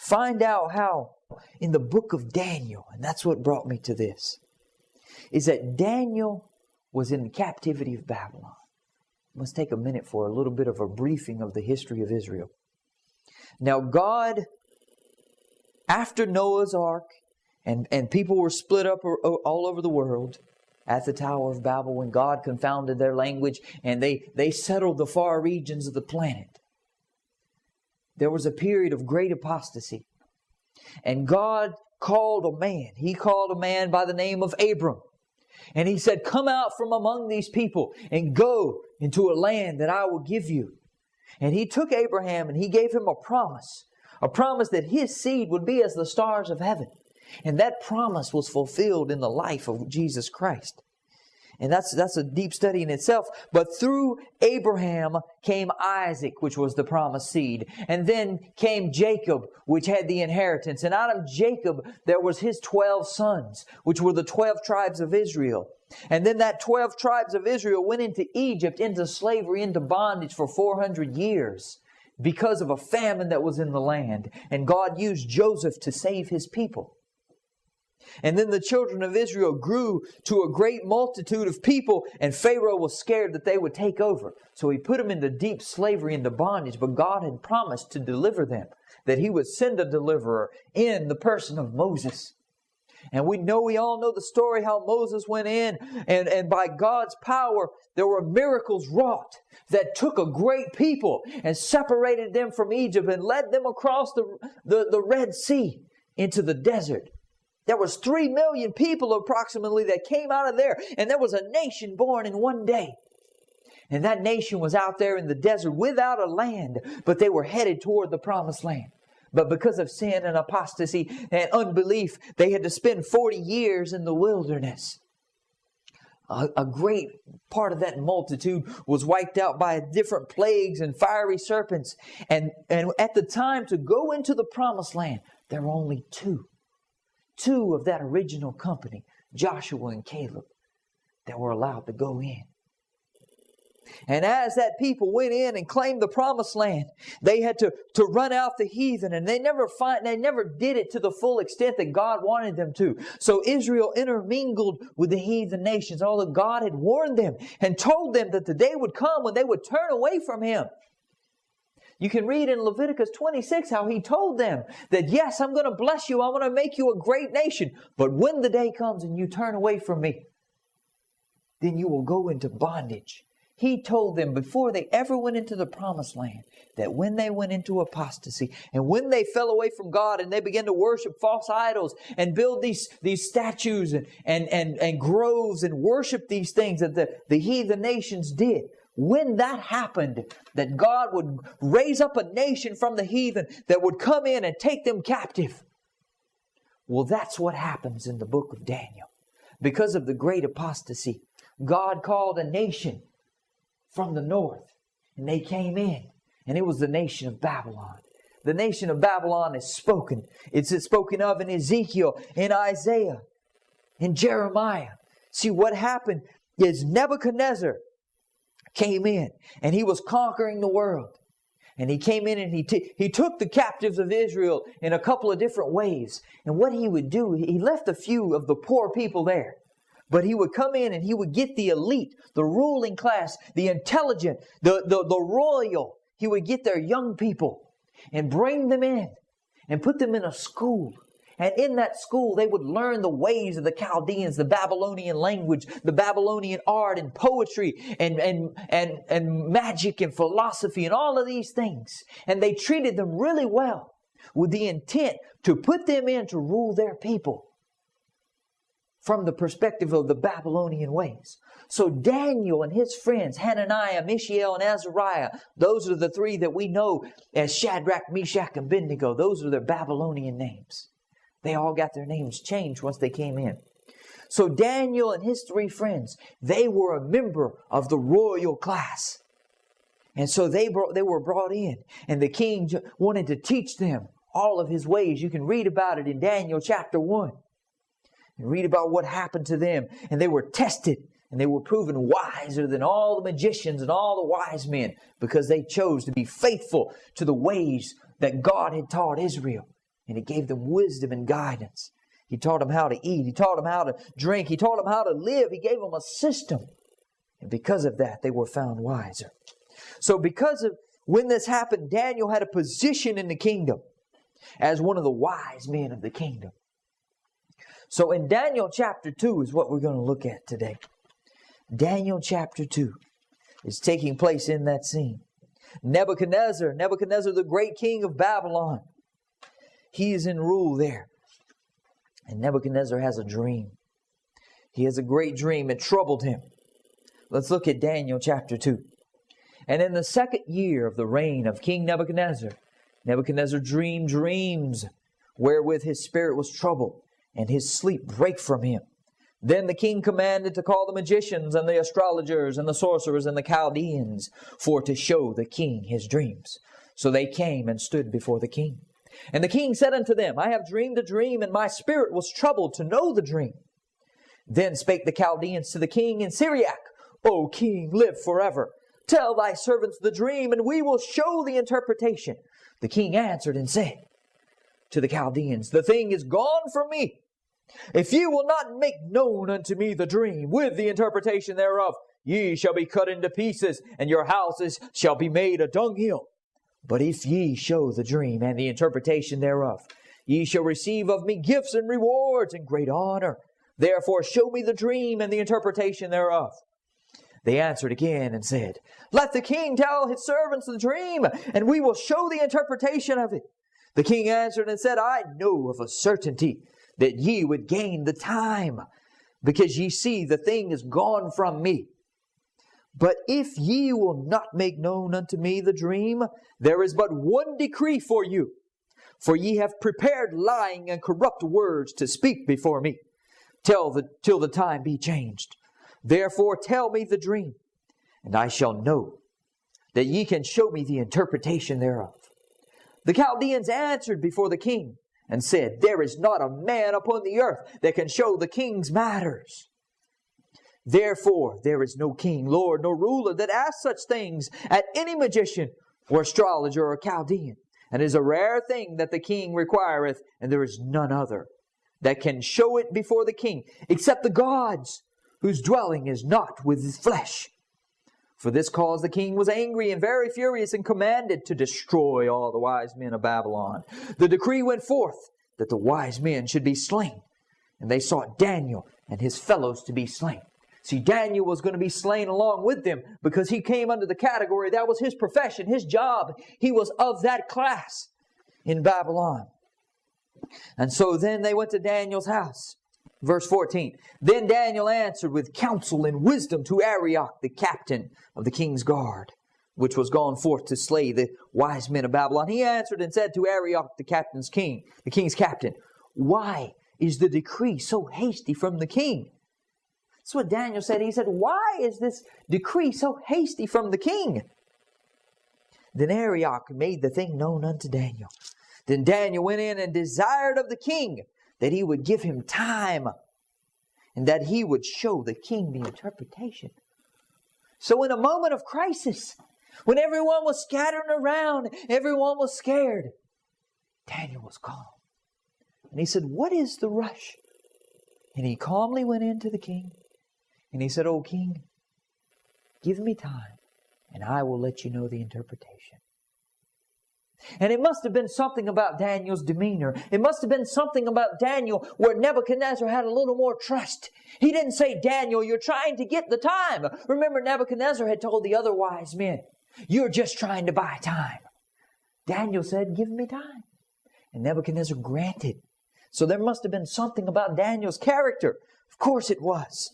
find out how in the book of Daniel, and that's what brought me to this, is that Daniel was in the captivity of Babylon. Let's take a minute for a little bit of a briefing of the history of Israel. Now God, after Noah's Ark, and people were split up all over the world at the Tower of Babel when God confounded their language and they settled the far regions of the planet. There was a period of great apostasy. And God called a man. He called a man by the name of Abram. And He said, come out from among these people and go into a land that I will give you. And He took Abraham and He gave him a promise that his seed would be as the stars of heaven. And that promise was fulfilled in the life of Jesus Christ. And that's a deep study in itself. But through Abraham came Isaac, which was the promised seed. And then came Jacob, which had the inheritance. And out of Jacob there was his 12 sons, which were the 12 tribes of Israel. And then that 12 tribes of Israel went into Egypt, into slavery, into bondage for 400 years because of a famine that was in the land. And God used Joseph to save His people. And then the children of Israel grew to a great multitude of people, and Pharaoh was scared that they would take over. So he put them into deep slavery, into bondage. But God had promised to deliver them, that He would send a deliverer in the person of Moses. And we all know the story how Moses went in, and by God's power there were miracles wrought that took a great people and separated them from Egypt and led them across the Red Sea into the desert. There was 3 million people approximately that came out of there. And there was a nation born in one day. And that nation was out there in the desert without a land. But they were headed toward the promised land. But because of sin and apostasy and unbelief, they had to spend 40 years in the wilderness. A great part of that multitude was wiped out by different plagues and fiery serpents. And at the time to go into the promised land, there were only two of that original company, Joshua and Caleb, that were allowed to go in. And as that people went in and claimed the promised land, they had to run out the heathen, and they never did it to the full extent that God wanted them to. So Israel intermingled with the heathen nations, although God had warned them and told them that the day would come when they would turn away from Him. You can read in Leviticus 26 how He told them that, yes, I'm going to bless you. I'm going to make you a great nation. But when the day comes and you turn away from Me, then you will go into bondage. He told them before they ever went into the promised land that when they went into apostasy and when they fell away from God and they began to worship false idols and build these statues and groves and worship these things that the heathen nations did, when that happened, that God would raise up a nation from the heathen that would come in and take them captive. Well, that's what happens in the book of Daniel. Because of the great apostasy, God called a nation from the north, and they came in, and it was the nation of Babylon. The nation of Babylon is spoken. It's spoken of in Ezekiel, in Isaiah, in Jeremiah. See, what happened is Nebuchadnezzar came in, and he was conquering the world. And he came in and he took the captives of Israel in a couple of different ways. And what he would do, he left a few of the poor people there. But he would come in and he would get the elite, the ruling class, the intelligent, the royal. He would get their young people and bring them in and put them in a school. And in that school, they would learn the ways of the Chaldeans, the Babylonian language, the Babylonian art and poetry and magic and philosophy and all of these things. And they treated them really well with the intent to put them in to rule their people from the perspective of the Babylonian ways. So Daniel and his friends, Hananiah, Mishael, and Azariah, those are the three that we know as Shadrach, Meshach, and Abednego. Those are their Babylonian names. They all got their names changed once they came in. So Daniel and his three friends, they were a member of the royal class. And so they were brought in. And the king wanted to teach them all of his ways. You can read about it in Daniel chapter 1. And read about what happened to them. And they were tested. And they were proven wiser than all the magicians and all the wise men. Because they chose to be faithful to the ways that God had taught Israel. And He gave them wisdom and guidance. He taught them how to eat. He taught them how to drink. He taught them how to live. He gave them a system. And because of that, they were found wiser. So because of when this happened, Daniel had a position in the kingdom as one of the wise men of the kingdom. So in Daniel chapter 2 is what we're going to look at today. Daniel chapter 2 is taking place in that scene. Nebuchadnezzar the great king of Babylon, he is in rule there. And Nebuchadnezzar has a dream. He has a great dream. It troubled him. Let's look at Daniel chapter 2. And in the second year of the reign of King Nebuchadnezzar, Nebuchadnezzar dreamed dreams wherewith his spirit was troubled, and his sleep brake from him. Then the king commanded to call the magicians and the astrologers and the sorcerers and the Chaldeans for to show the king his dreams. So they came and stood before the king. And the king said unto them, I have dreamed a dream, and my spirit was troubled to know the dream. Then spake the Chaldeans to the king in Syriac, O king, live forever. Tell thy servants the dream, and we will show the interpretation. The king answered and said to the Chaldeans, the thing is gone from me. If ye will not make known unto me the dream with the interpretation thereof, ye shall be cut into pieces, and your houses shall be made a dunghill. But if ye show the dream and the interpretation thereof, ye shall receive of me gifts and rewards and great honor. Therefore show me the dream and the interpretation thereof. They answered again and said, Let the king tell his servants the dream, and we will show the interpretation of it. The king answered and said, I know of a certainty that ye would gain the time, because ye see the thing is gone from me. But if ye will not make known unto me the dream, there is but one decree for you. For ye have prepared lying and corrupt words to speak before me, till the time be changed. Therefore tell me the dream, and I shall know that ye can show me the interpretation thereof. The Chaldeans answered before the king, and said, There is not a man upon the earth that can show the king's matters. Therefore there is no king, lord, nor ruler that asks such things at any magician or astrologer or Chaldean. And it is a rare thing that the king requireth, and there is none other that can show it before the king, except the gods, whose dwelling is not with flesh. For this cause the king was angry and very furious, and commanded to destroy all the wise men of Babylon. The decree went forth that the wise men should be slain, and they sought Daniel and his fellows to be slain. See, Daniel was going to be slain along with them, because he came under the category, that was his profession, his job. He was of that class in Babylon. And so then they went to Daniel's house. Verse 14, Then Daniel answered with counsel and wisdom to Arioch, the captain of the king's guard, which was gone forth to slay the wise men of Babylon. He answered and said to Arioch, the king's captain, Why is the decree so hasty from the king? That's what Daniel said. He said, Why is this decree so hasty from the king? Then Arioch made the thing known unto Daniel. Then Daniel went in and desired of the king that he would give him time, and that he would show the king the interpretation. So in a moment of crisis, when everyone was scattering around, everyone was scared, Daniel was calm. And he said, What is the rush? And he calmly went into the king, and he said, O king, give me time, and I will let you know the interpretation. And it must have been something about Daniel's demeanor. It must have been something about Daniel where Nebuchadnezzar had a little more trust. He didn't say, Daniel, you're trying to get the time. Remember, Nebuchadnezzar had told the other wise men, you're just trying to buy time. Daniel said, give me time. And Nebuchadnezzar granted. So there must have been something about Daniel's character. Of course it was.